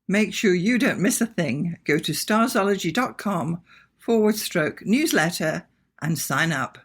Make sure you don't miss a thing. Go to starzology.com/newsletter and sign up.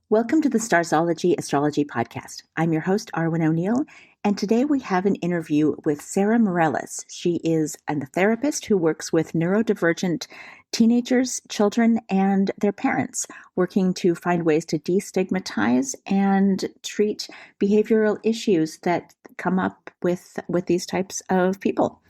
Welcome to the Starzology Astrology Podcast. I'm your host, Arwynne O'Neill, and today we have an interview with Sarah Mireles. She is a therapist who works with neurodivergent teenagers, children, and their parents, working to find ways to destigmatize and treat behavioral issues that come up with these types of people.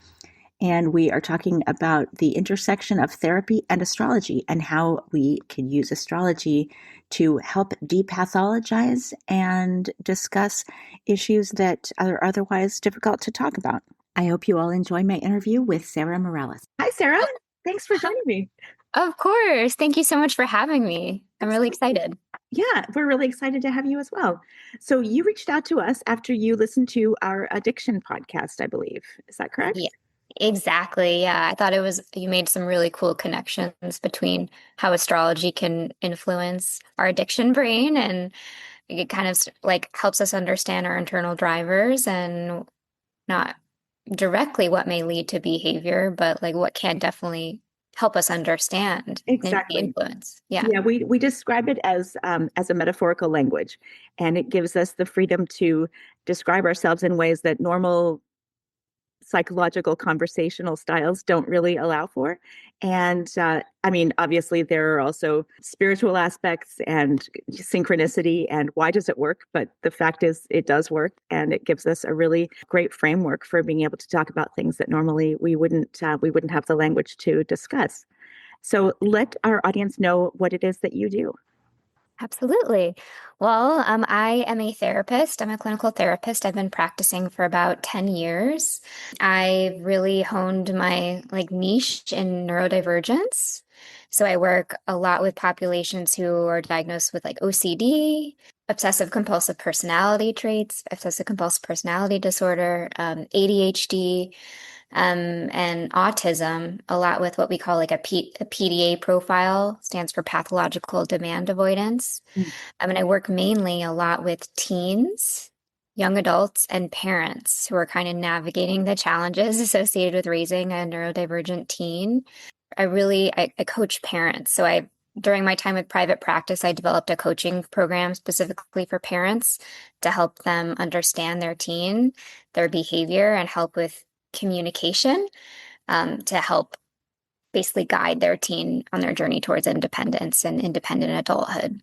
And we are talking about the intersection of therapy and astrology and how we can use astrology to help depathologize and discuss issues that are otherwise difficult to talk about. I hope you all enjoy my interview with Sarah Mireles. Hi, Sarah. Thanks for joining me. Of course. Thank you so much for having me. I'm really excited. Yeah, we're really excited to have you as well. So you reached out to us after you listened to our addiction podcast, I believe. Is that correct? Yeah. Exactly. Yeah. I thought you made some really cool connections between how astrology can influence our addiction brain, and it kind of like helps us understand our internal drivers, and not directly what may lead to behavior, but like what can definitely help us understand the influence. Yeah. Yeah. We describe it as a metaphorical language, and it gives us the freedom to describe ourselves in ways that normal psychological conversational styles don't really allow for. And I mean, obviously, there are also spiritual aspects and synchronicity and why does it work? But the fact is, it does work, and it gives us a really great framework for being able to talk about things that normally we wouldn't have the language to discuss. So let our audience know what it is that you do. Absolutely. Well, I am a therapist. I'm a clinical therapist. I've been practicing for about 10 years. I really honed my niche in neurodivergence. So I work a lot with populations who are diagnosed with OCD, obsessive compulsive personality traits, obsessive compulsive personality disorder, ADHD, and autism, a lot with what we call a PDA profile, stands for pathological demand avoidance. And I work mainly a lot with teens, young adults, and parents who are kind of navigating the challenges associated with raising a neurodivergent teen. I coach parents. So during my time with private practice, I developed a coaching program specifically for parents to help them understand their teen, their behavior, and help with communication, to help basically guide their teen on their journey towards independence and independent adulthood.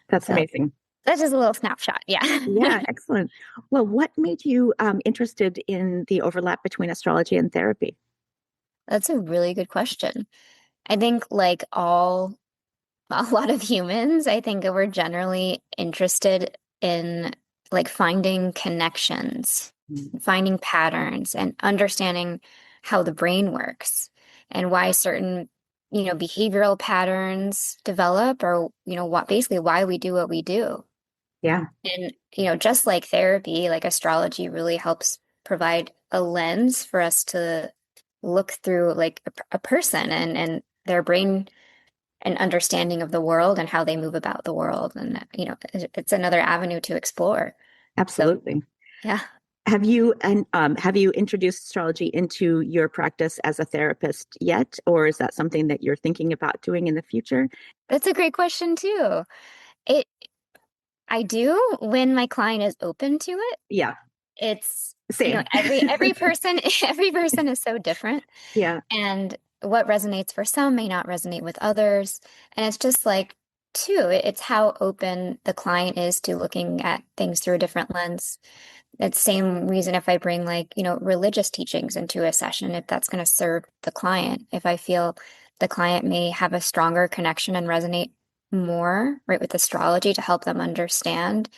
That's amazing. That's just a little snapshot. Yeah. Yeah, excellent. Well, what made you interested in the overlap between astrology and therapy? That's a really good question. I think a lot of humans, I think we're generally interested in finding connections, finding patterns, and understanding how the brain works and why certain, behavioral patterns develop, or, why we do what we do. Yeah. And, just like therapy, astrology really helps provide a lens for us to look through a person and their brain and understanding of the world and how they move about the world. And, it's another avenue to explore. Absolutely. So, yeah. Have you introduced astrology into your practice as a therapist yet? Or is that something that you're thinking about doing in the future? That's a great question too. I do when my client is open to it. Yeah. It's same. Every person is so different. Yeah. And what resonates for some may not resonate with others. And it's just it's how open the client is to looking at things through a different lens. It's the same reason if I bring religious teachings into a session, if that's going to serve the client, if I feel the client may have a stronger connection and resonate more with astrology to help them understand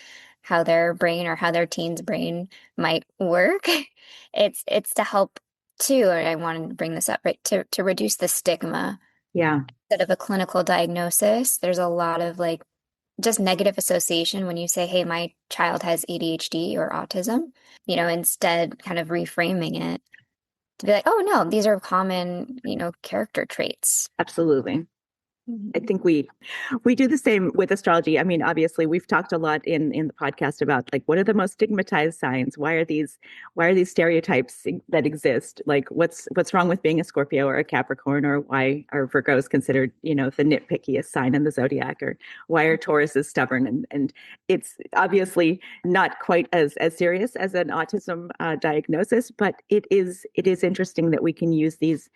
how their brain or how their teen's brain might work. It's to help too, and I wanted to bring this up, to reduce the stigma. Yeah. Instead of a clinical diagnosis, there's a lot of just negative association when you say, hey, my child has ADHD or autism, instead kind of reframing it to be oh no, these are common, character traits. Absolutely. I think we do the same with astrology. I mean, obviously, we've talked a lot in the podcast about like what are the most stigmatized signs? Why are these stereotypes that exist? Like what's wrong with being a Scorpio or a Capricorn, or why are Virgos considered, the nitpickiest sign in the zodiac, or why are Tauruses stubborn? And it's obviously not quite as serious as an autism diagnosis, but it is interesting that we can use these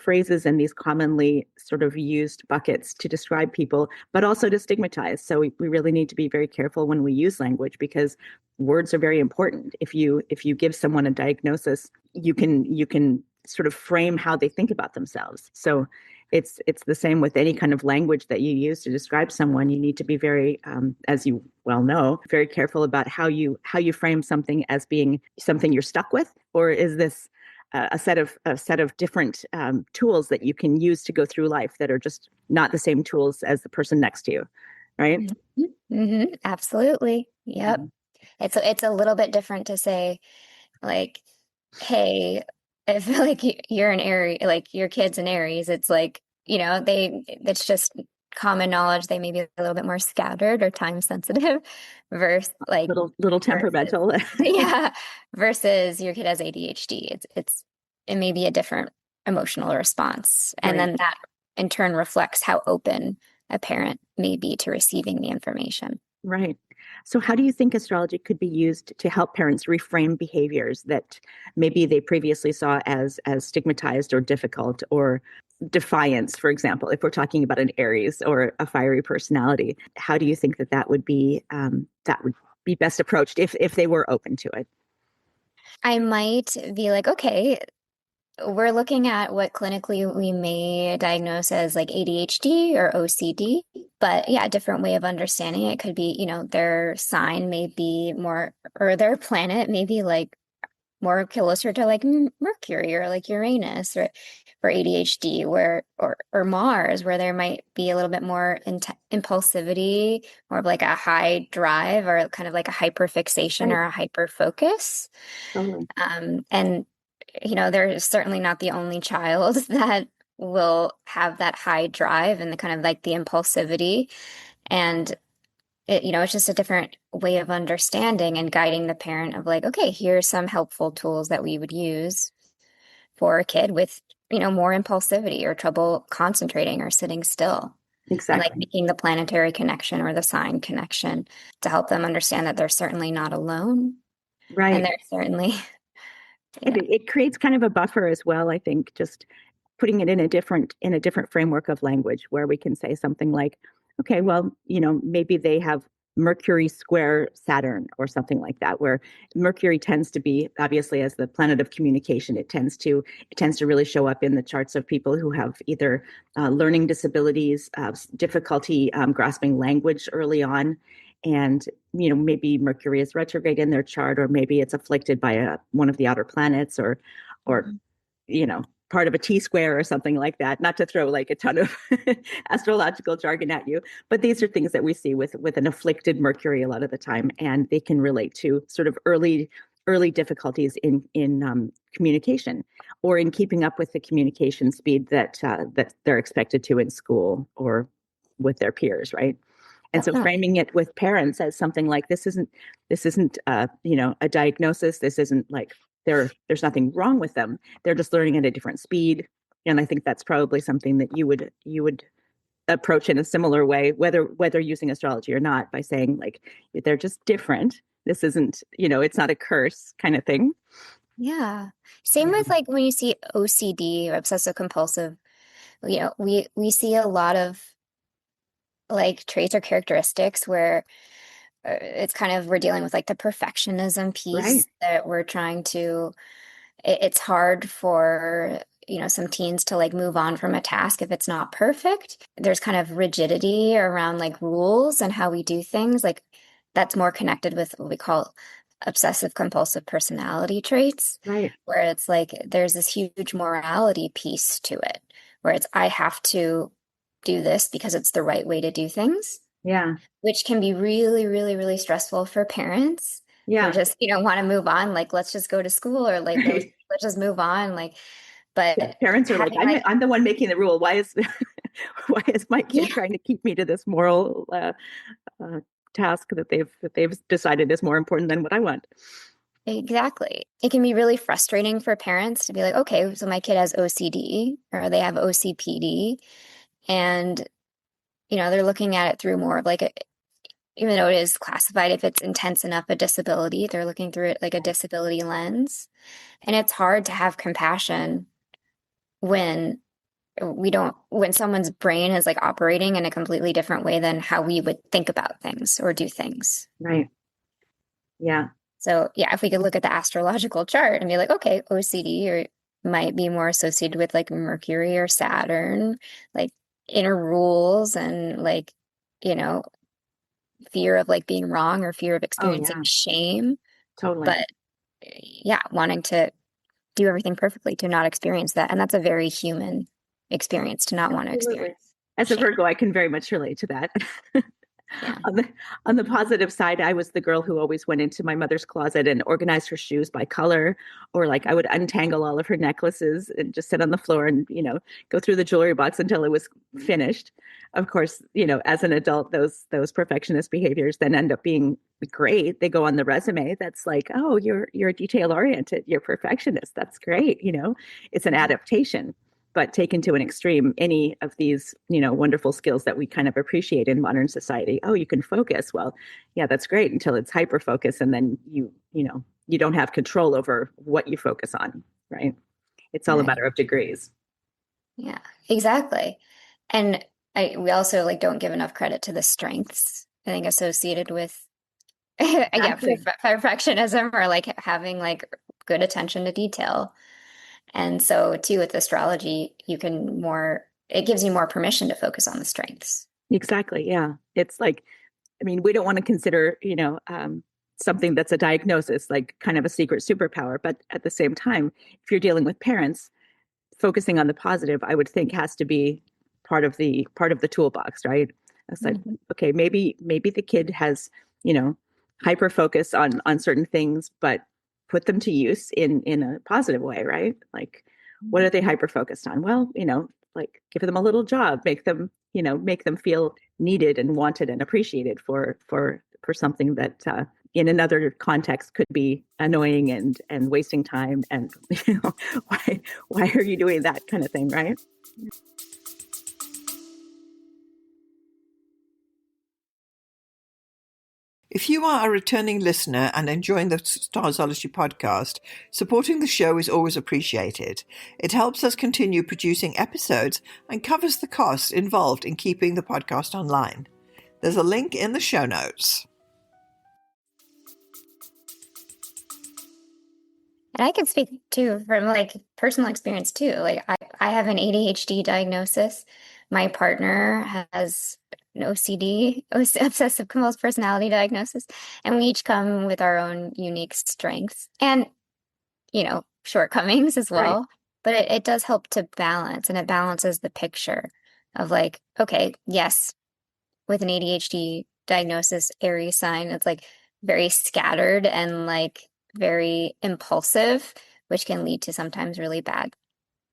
phrases and these commonly sort of used buckets to describe people, but also to stigmatize. So we really need to be very careful when we use language, because words are very important. If you give someone a diagnosis, you can sort of frame how they think about themselves. So it's the same with any kind of language that you use to describe someone. You need to be very, as you well know, very careful about how you frame something as being something you're stuck with, or is this a set of different tools that you can use to go through life that are just not the same tools as the person next to you, right? Absolutely. Yep. It's a little bit different to say, like, hey, if like you're an Aries, like your kid's an Aries, it's like, it's just common knowledge. They may be a little bit more scattered or time sensitive versus like little temperamental. yeah, versus your kid has ADHD. It may be a different emotional response. And Right. then that in turn reflects how open a parent may be to receiving the information. Right. So how do you think astrology could be used to help parents reframe behaviors that maybe they previously saw as stigmatized or difficult, or defiance, for example, if we're talking about an Aries or a fiery personality? How do you think that would be best approached if they were open to it? I might be like, okay, we're looking at what clinically we may diagnose as like ADHD or OCD, but yeah, a different way of understanding it could be, their sign may be more, or their planet may be like more closer to like Mercury or like Uranus, or for ADHD, or Mars, where there might be a little bit more impulsivity, more of like a high drive, or kind of like a hyperfixation Right. or a hyper focus. Totally. And they're certainly not the only child that will have that high drive and the kind of like the impulsivity. And it's just a different way of understanding and guiding the parent of like, okay, here's some helpful tools that we would use for a kid with, more impulsivity or trouble concentrating or sitting still. And like Exactly. making the planetary connection or the sign connection to help them understand that they're certainly not alone. And Right. they're certainly, It creates kind of a buffer as well, I think, just putting it in a different framework of language, where we can say something like, okay, well, maybe they have Mercury square Saturn or something like that, where Mercury tends to be, obviously, as the planet of communication, it tends to really show up in the charts of people who have either learning disabilities, difficulty grasping language early on. And maybe Mercury is retrograde in their chart, or maybe it's afflicted by one of the outer planets, or part of a T square or something like that. Not to throw like a ton of astrological jargon at you, but these are things that we see with an afflicted Mercury a lot of the time, and they can relate to sort of early difficulties in communication, or in keeping up with the communication speed that they're expected to in school or with their peers, right? And so definitely. framing it with parents as something like, this isn't a diagnosis. This isn't like there's nothing wrong with them. They're just learning at a different speed. And I think that's probably something that you would approach in a similar way, whether using astrology or not, by saying like, they're just different. This isn't, it's not a curse kind of thing. Yeah. Same with like when you see OCD or obsessive compulsive, we see a lot of like traits or characteristics where it's kind of we're dealing with like the perfectionism Right. piece that we're trying to it's hard for some teens to like move on from a task if it's not perfect. There's kind of rigidity around like rules and how we do things, like that's more connected with what we call obsessive compulsive personality traits, Right. where it's like there's this huge morality piece to it, where it's I have to do this because it's the right way to do things, Yeah. which can be really, really, really stressful for parents who Yeah. just, want to move on. Like, let's just go to school, or like, let's, Right. let's just move on. Like, Yeah. but Parents are like, having I'm like, I'm the one making the rule. Why is Why is my kid Yeah, trying to keep me to this moral task that they've decided is more important than what I want? exactly. It can be really frustrating for parents to be like, okay, so my kid has OCD or they have OCPD, and they're looking at it through more of like even though it is classified, if it's intense enough a disability, they're looking through it like a disability lens. And it's hard to have compassion when when someone's brain is like operating in a completely different way than how we would think about things or do things. Right. Yeah. So yeah, if we could look at the astrological chart and be like, okay, OCD or might be more associated with like Mercury or Saturn, like inner rules and like, you know, fear of like being wrong or fear of Oh, experiencing yeah. shame. Totally. But yeah, wanting to do everything perfectly to not experience that. And that's a very human experience to not want to Absolutely. experience As a shame. Virgo, I can very much relate to that. Yeah. On the positive side, I was the girl who always went into my mother's closet and organized her shoes by color, or like I would untangle all of her necklaces and just sit on the floor and, go through the jewelry box until it was finished. Of course, as an adult, those perfectionist behaviors then end up being great. They go on the resume. That's like, oh, you're detail oriented, you're perfectionist. That's great. It's an adaptation. But taken to an extreme, any of these, wonderful skills that we kind of appreciate in modern society. Oh, you can focus. Well, yeah, that's great until it's hyper focus, and then you don't have control over what you focus on, right? It's all a Right. matter of degrees. Yeah, exactly. And we also like don't give enough credit to the strengths, I think, associated with yeah, Exactly. perfectionism or like having like good attention to detail. And so too with astrology, it gives you more permission to focus on the strengths. Exactly. Yeah. It's like, I mean, we don't want to consider, something that's a diagnosis, like kind of a secret superpower. But at the same time, if you're dealing with parents, focusing on the positive, I would think has to be part of the toolbox, right? It's like, Mhm. okay, maybe the kid has, you know, hyper focus on certain things, but put them to use in a positive way, right? Like, what are they hyper focused on? Well, like give them a little job, make them feel needed and wanted and appreciated for something that in another context could be annoying and wasting time and why are you doing that kind of thing, right? If you are a returning listener and enjoying the Starzology podcast, supporting the show is always appreciated. It helps us continue producing episodes and covers the costs involved in keeping the podcast online. There's a link in the show notes. And I can speak too from like personal experience too. Like I have an ADHD diagnosis. My partner has an OCD, obsessive compulsive personality diagnosis, and we each come with our own unique strengths and, shortcomings as Right. well. But it does help to balance, and it balances the picture of like, okay, yes, with an ADHD diagnosis, Aries sign, it's like very scattered and like very impulsive, which can lead to sometimes really bad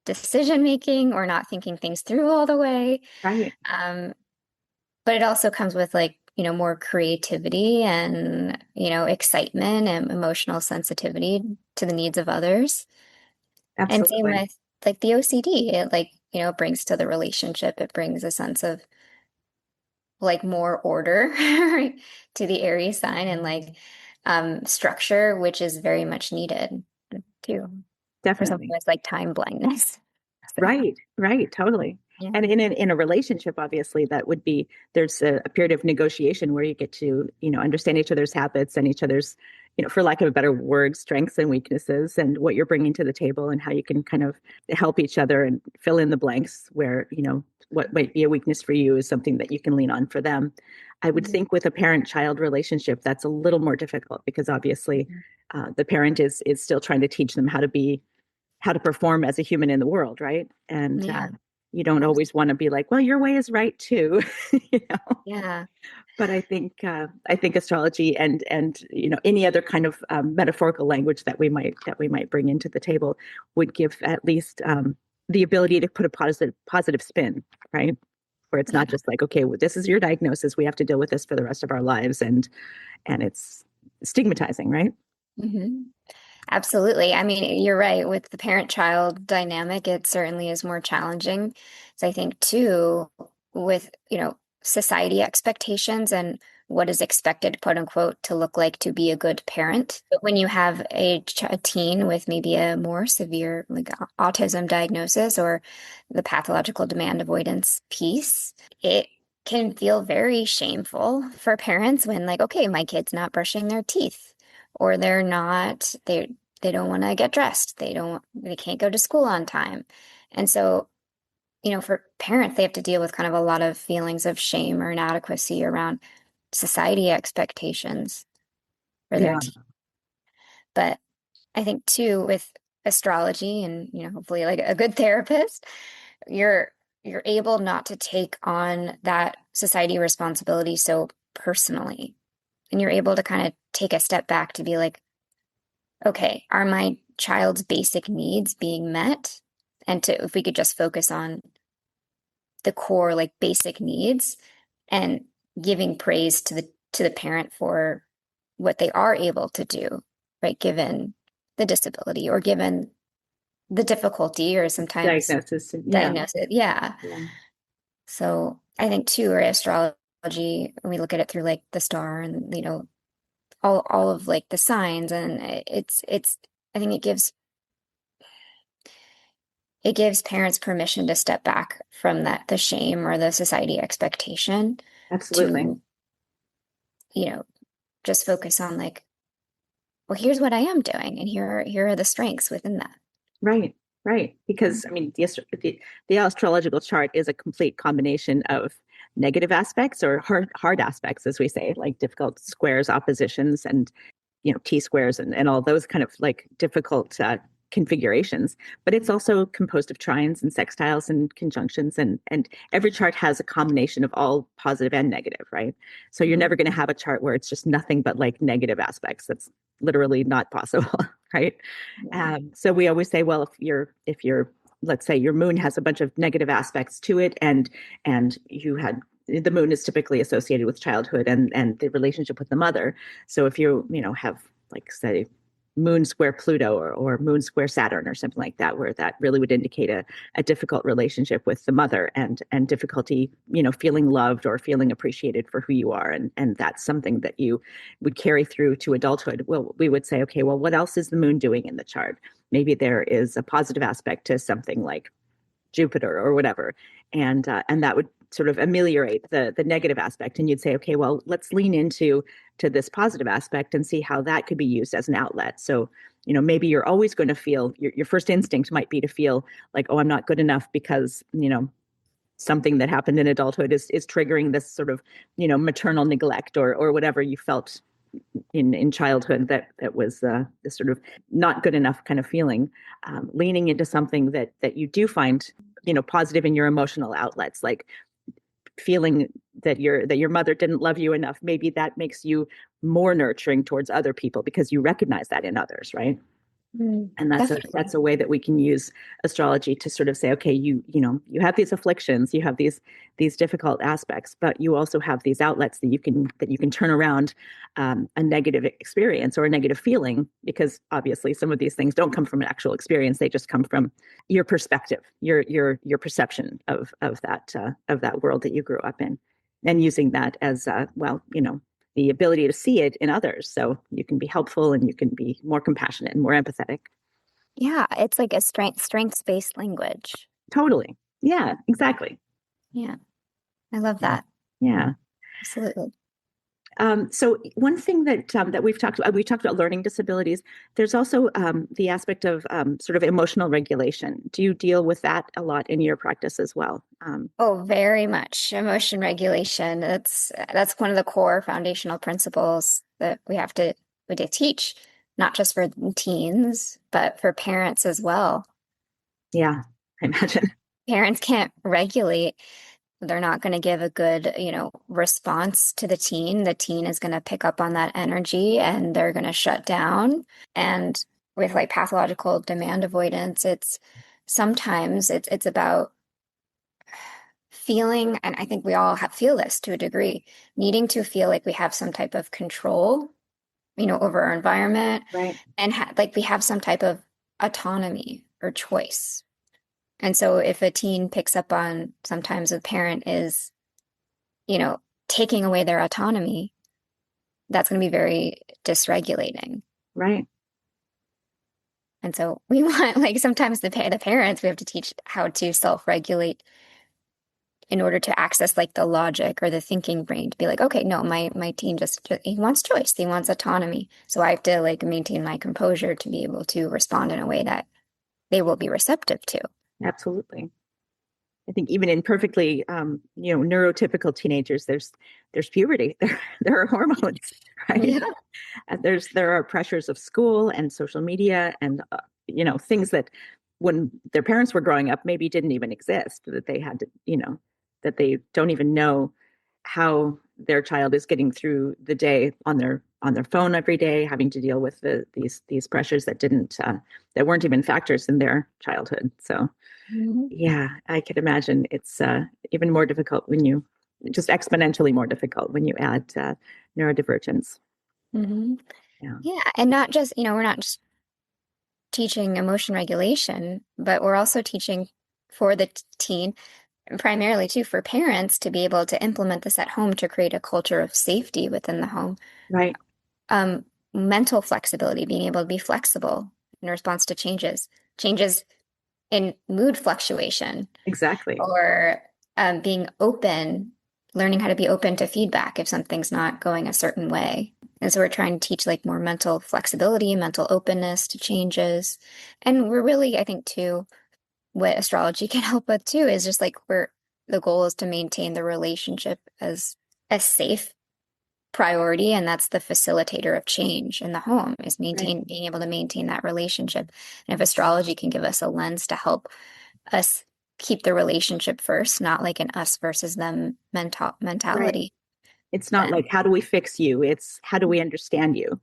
decision making or not thinking things through all the way. Right. Um, but it also comes with like, more creativity and, excitement and emotional sensitivity to the needs of others. And same Absolutely. with like the OCD, it like, brings to the relationship, it brings a sense of like more order right, to the Aries sign and like structure, which is very much needed too for something Definitely. that's like time blindness. So, Right, totally. yeah. And in a relationship, obviously, there's a period of negotiation where you get to, understand each other's habits and each other's, for lack of a better word, strengths and weaknesses and what you're bringing to the table and how you can kind of help each other and fill in the blanks where, what might be a weakness for you is something that you can lean on for them. I would Mhm. think with a parent-child relationship, that's a little more difficult because obviously Mhm. the parent is still trying to teach them how to perform as a human in the world, right? And Yeah. you don't always want to be like, well, your way is right too, you know. Yeah. But I think astrology and any other kind of metaphorical language that we might bring into the table would give at least the ability to put a positive spin, right? where it's not just like, okay, well, this is your diagnosis. We have to deal with this for the rest of our lives. And it's stigmatizing, right? Mm-hmm. Absolutely. I mean, you're right. With the parent-child dynamic, it certainly is more challenging. So I think too, with, society expectations and what is expected, quote unquote, to look like to be a good parent. But when you have a teen with maybe a more severe like autism diagnosis or the pathological demand avoidance piece, it can feel very shameful for parents when like, okay, my kid's not brushing their teeth or they don't want to get dressed. They can't go to school on time. And so, for parents, they have to deal with kind of a lot of feelings of shame or inadequacy around society expectations for their Yeah, teen. But I think too, with astrology and, hopefully like a good therapist, you're you're able not to take on that society responsibility so personally. And you're able to kind of take a step back to be like, okay, are my child's basic needs being met? And if we could just focus on the core, like basic needs and giving praise to the parent for what they are able to do, right? Given the disability or given the difficulty or sometimes diagnosis. Yeah, diagnosis. Yeah. yeah, So I think too, or astrology, when we look at it through like the star and, all of like the signs and it's I think it gives parents permission to step back from the shame or the society expectation absolutely. to, you know, just focus on like, well, here's what I am doing and here are the strengths within that. Right, right. Because I mean, the astrological chart is a complete combination of negative aspects or hard aspects, as we say, like difficult squares, oppositions, and T squares and all those kind of like difficult configurations. But it's also composed of trines and sextiles and conjunctions, and every chart has a combination of all positive and negative, right? So you're never going to have a chart where it's just nothing but like negative aspects. That's literally not possible, right? Yeah. So we always say, well, if you're let's say your moon has a bunch of negative aspects to it, and you had the moon is typically associated with childhood and the relationship with the mother. So if you have like say moon square Pluto or moon square Saturn or something like that, where that really would indicate a difficult relationship with the mother and difficulty, feeling loved or feeling appreciated for who you are. And that's something that you would carry through to adulthood. Well, we would say, okay, well, what else is the moon doing in the chart? Maybe there is a positive aspect to something like Jupiter or whatever, and that would sort of ameliorate the negative aspect. And you'd say, okay, well, let's lean into this positive aspect and see how that could be used as an outlet. So, maybe you're always going to feel your first instinct might be to feel like, oh, I'm not good enough because something that happened in adulthood is triggering this sort of maternal neglect or whatever you felt in childhood that was this sort of not good enough kind of feeling, leaning into something that you do find positive in your emotional outlets, like feeling that your mother didn't love you enough. Maybe that makes you more nurturing towards other people because you recognize that in others, right? And Definitely. that's a way that we can use astrology to sort of say, okay, you have these afflictions, you have these difficult aspects, but you also have these outlets that you can turn around a negative experience or a negative feeling, because obviously some of these things don't come from an actual experience; they just come from your perspective, your perception of that world that you grew up in, and using that as the ability to see it in others, so you can be helpful and you can be more compassionate and more empathetic. Yeah, it's like a strengths-based language. Totally. Yeah, exactly. Yeah, I love Yeah. that. Yeah. Absolutely. So one thing that we talked about learning disabilities. There's also the aspect of sort of emotional regulation. Do you deal with that a lot in your practice as well? Oh, very much. Emotion regulation. That's one of the core foundational principles that we have to teach, not just for teens, but for parents as well. Yeah, I imagine. Parents can't regulate. They're not going to give a good, response to the teen. The teen is going to pick up on that energy and they're going to shut down. And with like pathological demand avoidance, it's sometimes it's about feeling, and I think we all feel this to a degree, needing to feel like we have some type of control, over our environment, Right. and like we have some type of autonomy or choice. And so if a teen picks up on sometimes a parent is, taking away their autonomy, that's going to be very dysregulating. Right. And so we want, like, sometimes the parents, we have to teach how to self-regulate in order to access like the logic or the thinking brain to be like, okay, no, my teen just he wants choice, he wants autonomy. So I have to like maintain my composure to be able to respond in a way that they will be receptive to. Absolutely. I think even in perfectly, neurotypical teenagers, there's puberty, there are hormones, right? Yeah. And there are pressures of school and social media and, things that when their parents were growing up, maybe didn't even exist, that they had to, that they don't even know how their child is getting through the day on their phone every day, having to deal with these pressures that weren't even factors in their childhood. So Mhm. yeah, I could imagine it's even more difficult just exponentially more difficult when you add neurodivergence. Mhm. Yeah. Yeah. And not just, we're not just teaching emotion regulation, but we're also teaching for the teen, and primarily too for parents to be able to implement this at home to create a culture of safety within the home. Right. Um, Mental flexibility, being able to be flexible in response to changes in mood fluctuation, Exactly. or being open, learning how to be open to feedback if something's not going a certain way. And so we're trying to teach like more mental flexibility, mental openness to changes. And we're really, I think, too, what astrology can help with too is just like the goal is to maintain the relationship as a safe priority, and that's the facilitator of change in the home is Right. being able to maintain that relationship. And if astrology can give us a lens to help us keep the relationship first, not like an us versus them Right. mentality, It's not then like how do we fix you? It's how do we understand you,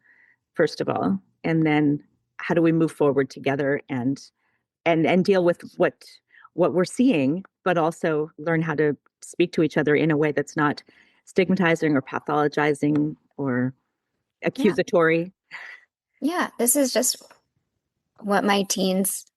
first of all, and then how do we move forward together and deal with what we're seeing, but also learn how to speak to each other in a way that's not stigmatizing or pathologizing or yeah, accusatory. yeah, this is just what my teen's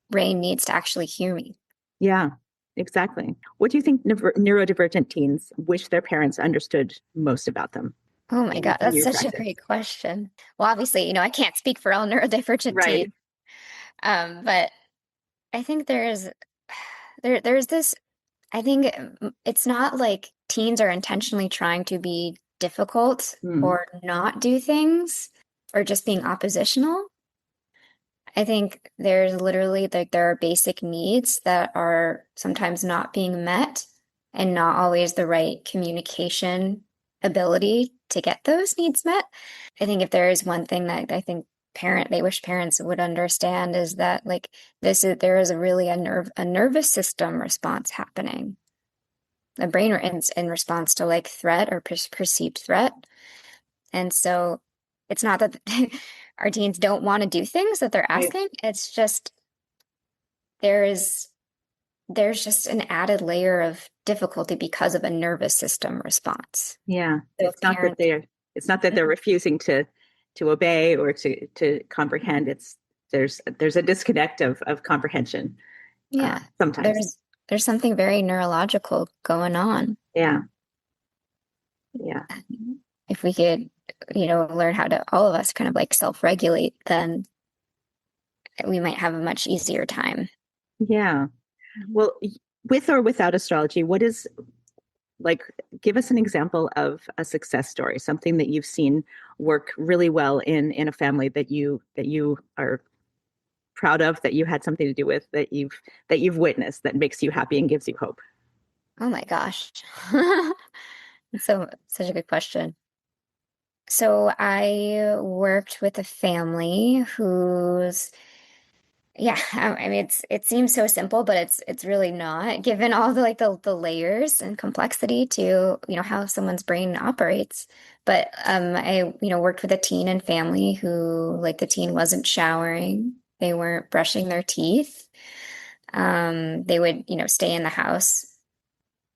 brain needs to actually hear me. Yeah, exactly. What do you think neurodivergent teens wish their parents understood most about them Oh my God, in that's your such a practice? great question. Well, obviously, I can't speak for all neurodivergent teens, Right. but I think there's this. I think it's not like teens are intentionally trying to be difficult Mm, or not do things or just being oppositional. I think there's literally like there are basic needs that are sometimes not being met and not always the right communication ability to get those needs met. I think if there is one thing that I think they wish parents would understand is that like there is a nervous system response happening. The brain in response to like threat or perceived threat. And so it's not that our teens don't want to do things that they're right. asking. It's just there is there's just an added layer of difficulty because of a nervous system response. Yeah. So if parents, It's not that they're refusing to obey or to comprehend. There's a disconnect of comprehension yeah, sometimes. there's something very neurological going on. Yeah. Yeah. If we could, learn how to all of us kind of like self-regulate, then we might have a much easier time. Yeah. Well, with or without astrology, what is like, give us an example of a success story, something that you've seen work really well in a family that you are proud of, that you had something to do with, that you've witnessed that makes you happy and gives you hope. Oh my gosh. So such a good question. So I worked with a family whose, yeah, I mean it seems so simple, but it's really not, given all the like the layers and complexity to, how someone's brain operates. But I, worked with a teen and family who like the teen wasn't showering, they weren't brushing their teeth. They would, stay in the house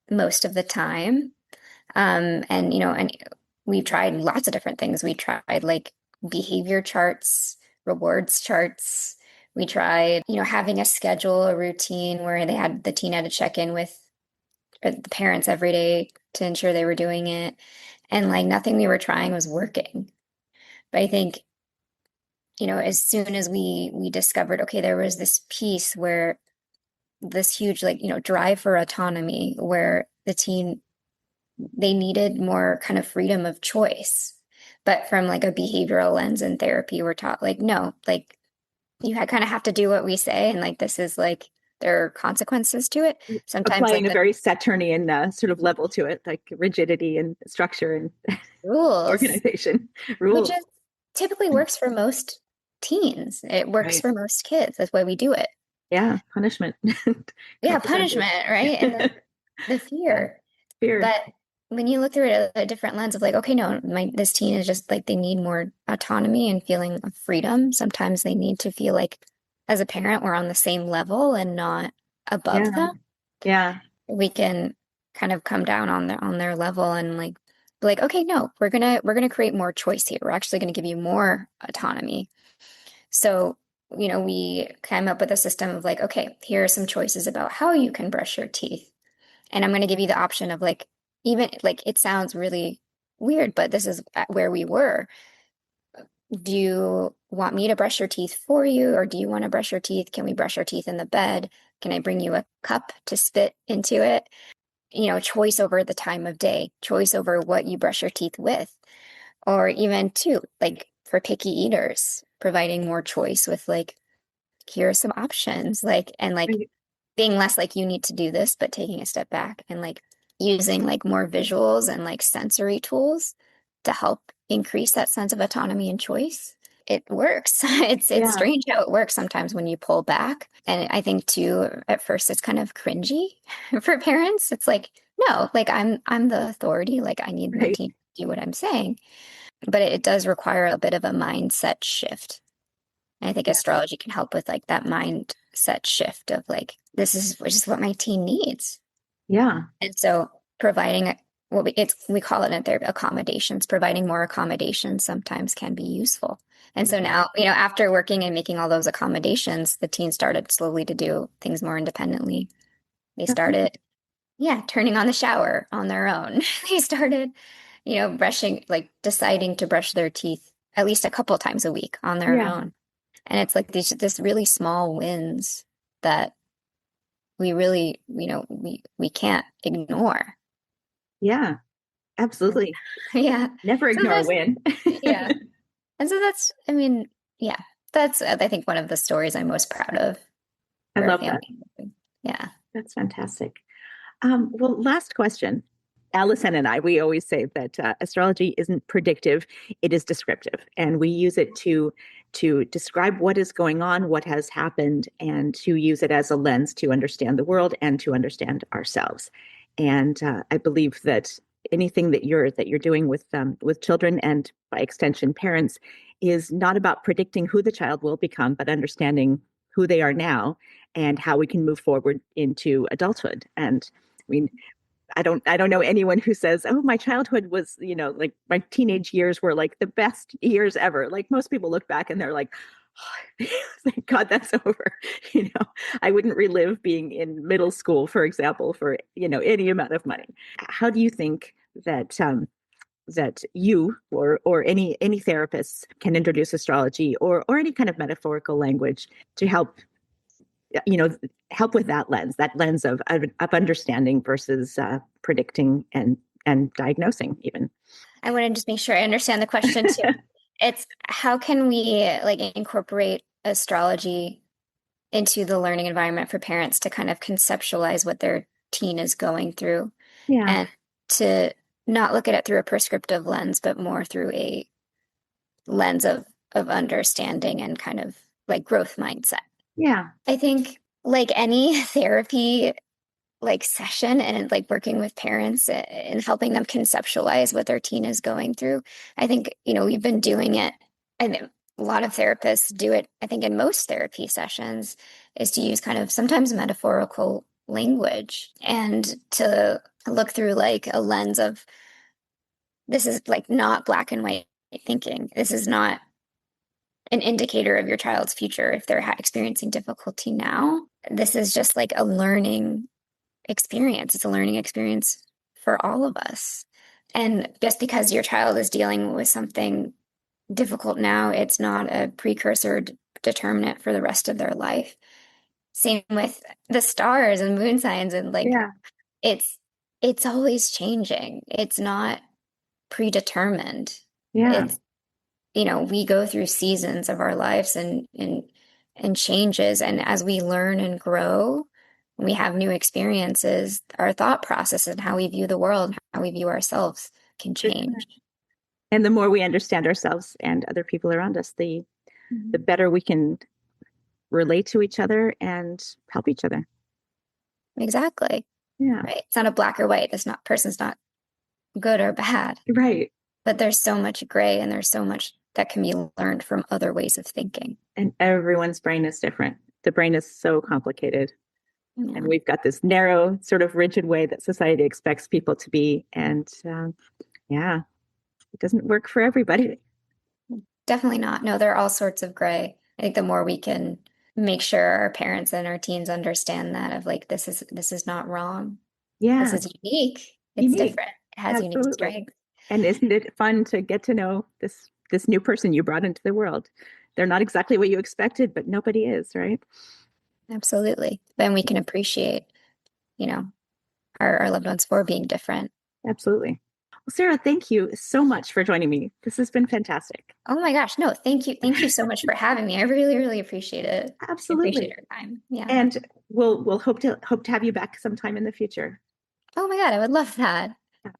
most of the time. And we've tried lots of different things. We tried like behavior charts, rewards charts. We tried, having a schedule, a routine where the teen had to check in with the parents every day to ensure they were doing it. And like nothing we were trying was working. But I think, as soon as we discovered, okay, there was this piece where this huge, like, drive for autonomy where the teen, they needed more kind of freedom of choice. But from like a behavioral lens in therapy, we're taught like, no, like you kind of have to do what we say. And like, this is like, there are consequences to it. Sometimes Applying like a the very Saturnian sort of level to it, like rigidity and structure and rules, organization, which rules. is typically works for most teens. It works Right. for most kids. That's why we do it. Yeah, punishment. Yeah, Consequences. punishment, right? And the fear. Fear. But when you look through it a different lens of like, okay, no, this teen is just like they need more autonomy and feeling of freedom. Sometimes they need to feel like as a parent, we're on the same level and not Yeah. above them. Yeah. We can kind of come down on their level and like be like, okay, no, we're gonna create more choice here. We're actually gonna give you more autonomy. So, we came up with a system of like, okay, here are some choices about how you can brush your teeth. And I'm going to give you the option of like, even like, it sounds really weird, but this is where we were. Do you want me to brush your teeth for you, or do you want to brush your teeth? Can we brush our teeth in the bed? Can I bring you a cup to spit into it? Choice over the time of day, choice over what you brush your teeth with, or even too, like for picky eaters, providing more choice with like, here are some options, like, and like Right. being less like you need to do this, but taking a step back and like using like more visuals and like sensory tools to help increase that sense of autonomy and choice. It works. It's Yeah. strange how it works sometimes when you pull back. And I think too, at first it's kind of cringy for parents. It's like, no, like I'm the authority. Like I need my Right. team to do what I'm saying. But it does require a bit of a mindset shift. And I think Yeah. astrology can help with like that mindset shift of like, this is just what my teen needs. Yeah. And so providing what we call it in therapy accommodations, providing more accommodations sometimes can be useful. And so now, after working and making all those accommodations, the teens started slowly to do things more independently. They That's nice. started, yeah, turning on the shower on their own. They started, brushing, like deciding to brush their teeth at least a couple times a week on their Yeah. own. And it's like this really small wins that we really, we can't ignore. Yeah. Absolutely. Yeah. Never So ignore a there's, win. yeah. And so that's, I mean, yeah, that's, I think, one of the stories I'm most proud of I for a love that. family. Yeah. That's fantastic. Well, last question. Allison and I, we always say that astrology isn't predictive; it is descriptive, and we use it to describe what is going on, what has happened, and to use it as a lens to understand the world and to understand ourselves. And I believe that anything that you're doing with children and by extension parents is not about predicting who the child will become, but understanding who they are now and how we can move forward into adulthood. And I mean, I don't know anyone who says, "Oh, my childhood was, like my teenage years were like the best years ever." Like most people look back and they're like, oh, "Thank God that's over." I wouldn't relive being in middle school, for example, for any amount of money. How do you think that you or any therapists can introduce astrology or any kind of metaphorical language to you know help with that lens of understanding versus predicting and diagnosing even. I want to just make sure I understand the question too. It's how can we like incorporate astrology into the learning environment for parents to kind of conceptualize what their teen is going through Yeah. and to not look at it through a prescriptive lens, but more through a lens of understanding and kind of like growth mindset. Yeah. I think like any therapy like session and like working with parents and helping them conceptualize what their teen is going through. I think, we've been doing it, and a lot of therapists do it, I think in most therapy sessions, is to use kind of sometimes metaphorical language and to look through like a lens of this is like not black and white thinking. This is not an indicator of your child's future if they're experiencing difficulty now. This is just like a learning experience. It's a learning experience for all of us. And just because your child is dealing with something difficult now, it's not a precursor determinant for the rest of their life. Same with the stars and moon signs, and like it's always changing. It's not predetermined. It's, we go through seasons of our lives and changes, and as we learn and grow, we have new experiences, our thought process and how we view the world, how we view ourselves can change. And the more we understand ourselves and other people around us, the better we can relate to each other and help each other. Exactly. Yeah. Right. It's not a black or white. It's not, person's not good or bad. Right. But there's so much gray, and there's so much that can be learned from other ways of thinking. And everyone's brain is different. The brain is so complicated. Yeah. And we've got this narrow, sort of rigid way that society expects people to be. And it doesn't work for everybody. Definitely not. No, there are all sorts of gray. I think the more we can make sure our parents and our teens understand that, of like, this is not wrong. Yeah. This is unique. It's different. It has unique strengths. And isn't it fun to get to know this new person you brought into the world? They're not exactly what you expected, but nobody is, right? Absolutely. Then we can appreciate, our loved ones for being different. Absolutely. Well, Sarah, thank you so much for joining me. This has been fantastic. Oh my gosh. No, thank you. Thank you so much for having me. I really, really appreciate it. Absolutely. I appreciate your time. Yeah. And we'll hope to have you back sometime in the future. Oh my God. I would love that.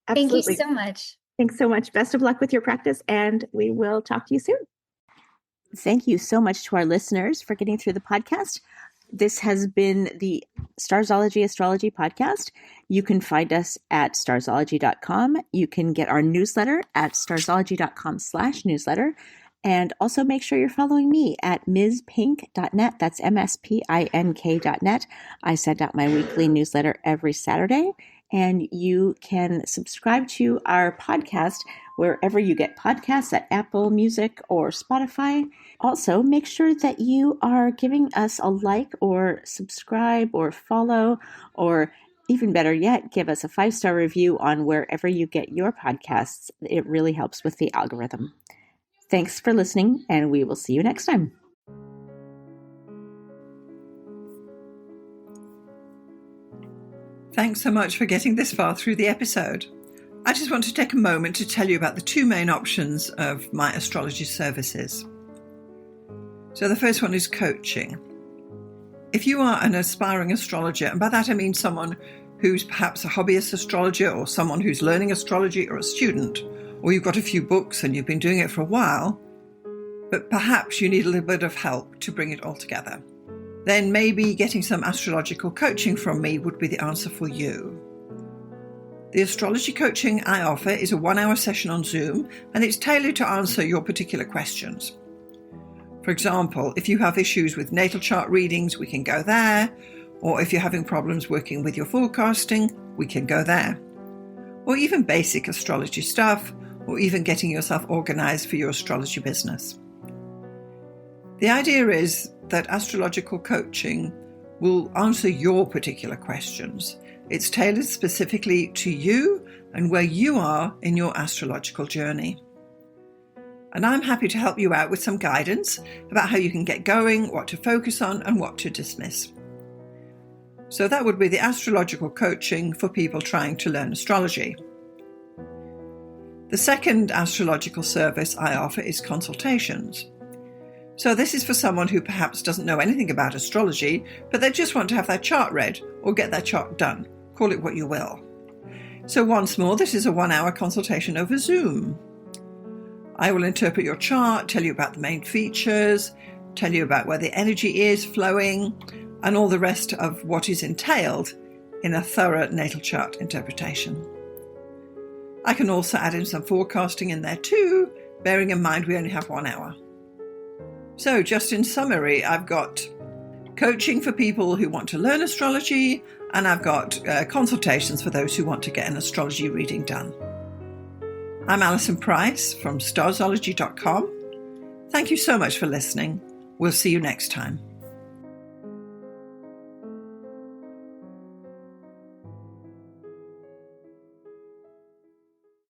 Absolutely. Thank you so much. Thanks so much. Best of luck with your practice, and we will talk to you soon. Thank you so much to our listeners for getting through the podcast. This has been the Starzology Astrology Podcast. You can find us at starzology.com. You can get our newsletter at starzology.com/newsletter. And also make sure you're following me at mspink.net. That's MSPINK.net. I send out my weekly newsletter every Saturday. And you can subscribe to our podcast wherever you get podcasts, at Apple Music or Spotify. Also, make sure that you are giving us a like or subscribe or follow, or even better yet, give us a 5-star review on wherever you get your podcasts. It really helps with the algorithm. Thanks for listening, and we will see you next time. Thanks so much for getting this far through the episode. I just want to take a moment to tell you about the 2 main options of my astrology services. So the first one is coaching. If you are an aspiring astrologer, and by that I mean someone who's perhaps a hobbyist astrologer, or someone who's learning astrology, or a student, or you've got a few books and you've been doing it for a while, but perhaps you need a little bit of help to bring it all together, then maybe getting some astrological coaching from me would be the answer for you. The astrology coaching I offer is a 1-hour session on Zoom, and it's tailored to answer your particular questions. For example, if you have issues with natal chart readings, we can go there. Or if you're having problems working with your forecasting, we can go there. Or even basic astrology stuff, or even getting yourself organized for your astrology business. The idea is that astrological coaching will answer your particular questions. It's tailored specifically to you and where you are in your astrological journey. And I'm happy to help you out with some guidance about how you can get going, what to focus on, and what to dismiss. So that would be the astrological coaching for people trying to learn astrology. The second astrological service I offer is consultations. So this is for someone who perhaps doesn't know anything about astrology, but they just want to have their chart read or get their chart done. Call it what you will. So once more, this is a 1-hour consultation over Zoom. I will interpret your chart, tell you about the main features, tell you about where the energy is flowing, and all the rest of what is entailed in a thorough natal chart interpretation. I can also add in some forecasting in there too, bearing in mind we only have 1 hour. So just in summary, I've got coaching for people who want to learn astrology, and I've got consultations for those who want to get an astrology reading done. I'm Alison Price from Starzology.com. Thank you so much for listening. We'll see you next time.